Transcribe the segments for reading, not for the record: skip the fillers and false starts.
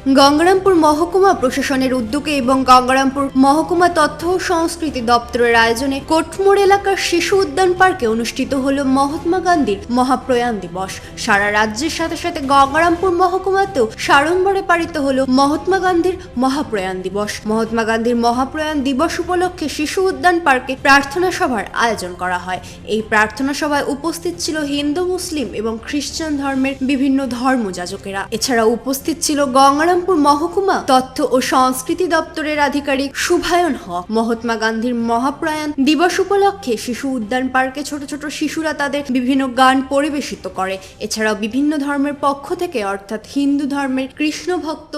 গঙ্গারামপুর মহকুমা প্রশাসনের উদ্যোগে এবং গঙ্গারামপুর মহকুমা তথ্য ও সংস্কৃতি দপ্তরের আয়োজনে কোটমোড় এলাকার শিশু উদ্যান পার্কে অনুষ্ঠিত হলো মহাত্মা গান্ধীর মহাপ্রয়াণ দিবস। সারা রাজ্যের সাথে সাথে গঙ্গারামপুর মহকুমাতেও সাড়ম্বরে পালিত হলো মহাত্মা গান্ধীর মহাপ্রয়াণ দিবস। মহাত্মা গান্ধীর মহাপ্রয়াণ দিবস উপলক্ষে শিশু উদ্যান পার্কে প্রার্থনা সভার আয়োজন করা হয়। এই প্রার্থনা সভায় উপস্থিত ছিল হিন্দু, মুসলিম এবং খ্রিস্টান ধর্মের বিভিন্ন ধর্মযাজকেরা। এছাড়া উপস্থিত ছিল গঙ্গারামপুর মহকুমা তথ্য ও সংস্কৃতি দপ্তরের আধিকারিক শুভায়ন হক। মহাত্মা গান্ধীর মহাপ্রয়াণ দিবস উপলক্ষে শিশু উদ্যান পার্কে ছোট ছোট শিশুরা তাদের বিভিন্ন গান পরিবেশিত করে। এছাড়াও বিভিন্ন ধর্মের পক্ষ থেকে অর্থাৎ হিন্দু ধর্মের কৃষ্ণ ভক্ত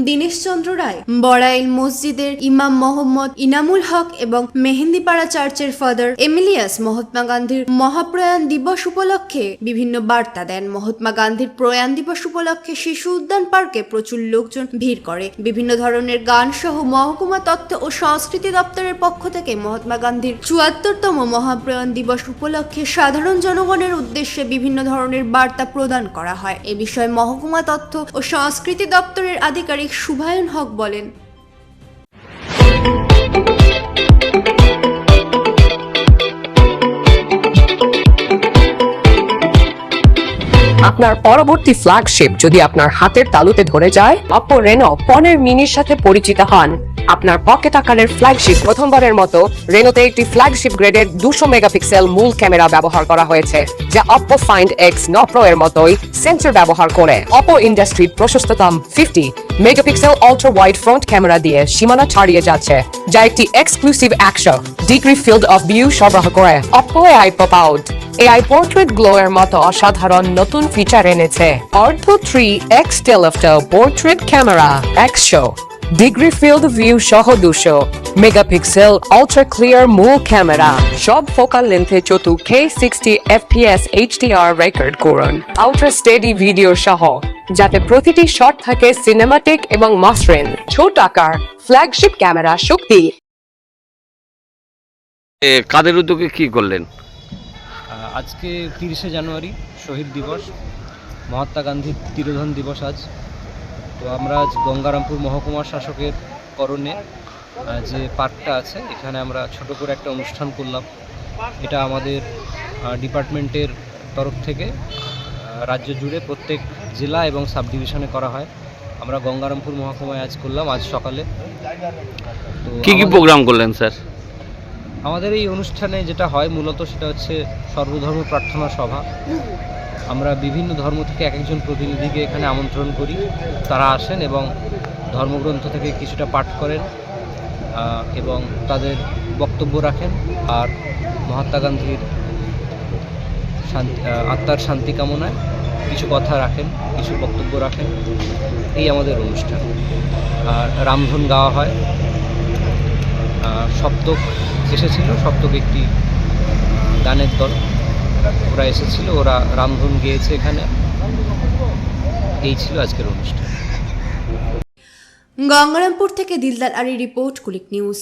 দীনেশ চন্দ্র রায়, বড়াইল মসজিদের ইমাম মোহাম্মদ ইনামুল হক এবং মেহেন্দিপাড়া চার্চের ফাদার এমিলিয়াস মহাত্মা গান্ধীর মহাপ্রয়াণ দিবস উপলক্ষে বিভিন্ন বার্তা দেন। মহাত্মা গান্ধীর প্রয়াণ দিবস উপলক্ষে শিশু উদ্যান পার্কে প্রচুর লোকজন ভিড় করে। বিভিন্ন ধরনের গান সহ মহকুমা তথ্য ও সংস্কৃতি দপ্তরের পক্ষ থেকে মহাত্মা গান্ধীর ৭৪তম মহাপ্রয়াণ দিবস উপলক্ষে সাধারণ জনগণের উদ্দেশ্যে বিভিন্ন ধরনের বার্তা প্রদান করা হয়। এ বিষয়ে মহকুমা তথ্য ও সংস্কৃতি দপ্তরের আধিকারিক শুভায়ন হক বলেন, আপনার পরবর্তী ফ্ল্যাগশিপ যদি আপনার হাতের তালুতে ধরে যায়, Oppo Reno 15 মিনির সাথে পরিচিত হন। আপনার পকেট আকারের ফ্ল্যাগশিপ প্রথমবারের মতো রেনোতে একটি ফ্ল্যাগশিপ গ্রেডের 200 মেগাপিক্সেল মূল ক্যামেরা ব্যবহার করা হয়েছে, যা Oppo Find X Neo Pro এর মতোই সেন্সর ব্যবহার করে Oppo ইন্ডাস্ট্রির প্রশস্ততম 50 megapixel ultra wide front camera দিয়ে সীমানা ছাড়িয়ে যাচ্ছে, যা একটি এক্সক্লুসিভ 100-ডিগ্রি ফিল্ড অফ ভিউ সরবরাহ করে। Oppo AI Pop-out AI portrait glow এর মতো অসাধারণ নতুন ফিচার এনেছে। অর্ধো 3x টেলিফটো পোর্ট্রেট ক্যামেরা 100-ডিগ্রি ফিল্ড ভিউ সহ 200 মেগাপিক্সেল আল্ট্রা ক্লিয়ার মূল ক্যামেরা, সব ফোকাল লেন্থে 4K 60 FPS HDR রেকর্ড করুন। আল্ট্রা স্টেডি ভিডিও সহ, যাতে প্রতিটি শট থাকে সিনেমাটিক এবং মসৃণ। ছোট আকার ফ্ল্যাগশিপ ক্যামেরা শক্তি। কাদের উদ্যোগে কি করলেন? আজকে 30শে জানুয়ারি শহীদ দিবস, মহাত্মা গান্ধীর তিরোধান দিবস আজ। তো আমরা আজ গঙ্গারামপুর মহকুমা শাসকের করণে যে পার্কটা আছে, এখানে আমরা ছোট করে একটা অনুষ্ঠান করলাম। এটা আমাদের ডিপার্টমেন্টের তরফ থেকে রাজ্য জুড়ে প্রত্যেক জেলা এবং সাব ডিভিশনে করা হয়। আমরা গঙ্গারামপুর মহকুমায় আজ করলাম, আজ সকালে। তো কি প্রোগ্রাম করলেন স্যার? আমাদের এই অনুষ্ঠানে যেটা হয় মূলত সেটা হচ্ছে সর্বধর্ম প্রার্থনা সভা। আমরা বিভিন্ন ধর্ম থেকে এক একজন প্রতিনিধিকে এখানে আমন্ত্রণ করি, তারা আসেন এবং ধর্মগ্রন্থ থেকে কিছুটা পাঠ করেন এবং তাদের বক্তব্য রাখেন, আর মহাত্মা গান্ধীর আত্মার শান্তি কামনায় কিছু কথা রাখেন, কিছু বক্তব্য রাখেন। এই আমাদের অনুষ্ঠান। আর রামধন গাওয়া হয়। সপ্তক এসেছিল, সপ্তক একটি গানের দল, ওরা এসেছিল, ওরা রামধন গেয়েছে এখানে। এই ছিল আজকের অনুষ্ঠান। গঙ্গারামপুর থেকে দিলদার আলী রিপোর্ট, কুলিক নিউজ।